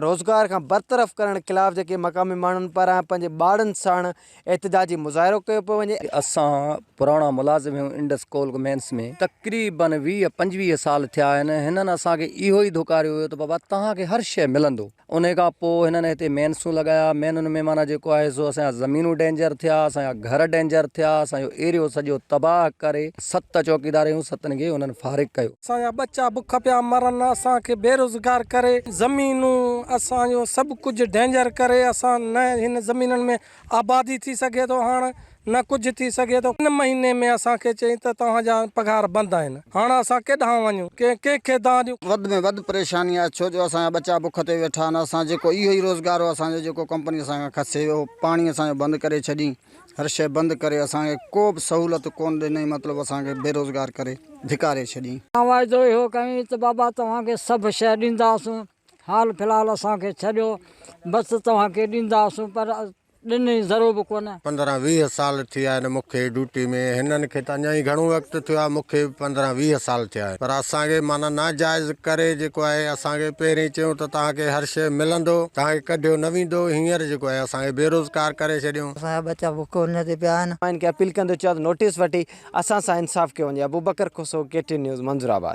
रोज़गार का बरतरफ़ करण खिलाफ़ जेके मक़ामी माण्हुनि पारां पंहिंजे ॿारनि साण एहतिजाजी मुज़ाहिरो कयो पियो वञे। असां पुराणा मुलाज़िम आहियूं इंडस कोल मेंस में, तक़रीबन 20-25 साल थिया आहिनि। हिननि असांखे इहो ई धोकारियो हुयो त बाबा तव्हांखे हर शइ मिलंदो। उन खां पोइ हिननि हिते मेंसूं लॻाया। मेनुनि में माना जेको आहे सो असांजा ज़मीनूं डेंजर थिया, असांजा घर डेंजर थिया, असांजो एरियो सॼो तबाह करे 7 चौकीदार आहियूं, 7 खे हुननि फारिग कयो। असांजा बच्चा बुख पिया मरनि, असांखे बेरोज़गार करे, ज़मीनूं असांजो सभु कुझु डेंजर करे, असां न हिन ज़मीननि में आबादी थी सघे थो, हाणे न कुझु थी सघे थो। हिन महीने में असांखे चई त तव्हांजा पघार बंदि आहिनि। हाणे असां केॾांहुं वञूं, कंहिंखे दां ॾियूं? वधि में वधि परेशानी आहे, छो जो असांजा बच्चा बुख ते वेठा आहिनि। असां जेको इहो ई रोज़गार हो असांजो, जेको कंपनी असांखां खसे, उहो पाणी असांजो बंदि करे छॾी, हर शइ बंदि करे असांखे को बि सहूलियत कोन ॾिनई, मतिलबु असांखे बेरोज़गार करे धिकारे छॾी। वाइदो इहो कयूं त बाबा तव्हांखे सभु शइ ॾींदासीं, हाल फ़िलहालु असांखे छॾियो, बसि तव्हांखे ॾींदासीं, पर ॾिनी ज़रूरु बि कोन। 15-20 साल थी विया आहिनि मूंखे ड्यूटी में, हिननि खे त अञा ई घणो वक़्तु थियो आहे, मूंखे 15-20 साल थिया आहिनि। पर असांखे माना नाजाइज़ करे जेको आहे असांखे पहिरीं चयूं त तव्हांखे हर शइ मिलंदो, तव्हांखे कढियो न वेंदो, हींअर जेको आहे असांखे बेरोज़गार करे छॾियूं। असांजा बच्चा बुख उन ते पिया आहिनि। मां इनखे अपील कंदो चयो त नोटिस वठी असां सां इंसाफ़ कयो वञे। अबू बकर खुसो, KTN न्यूज़, मंजूराबाद।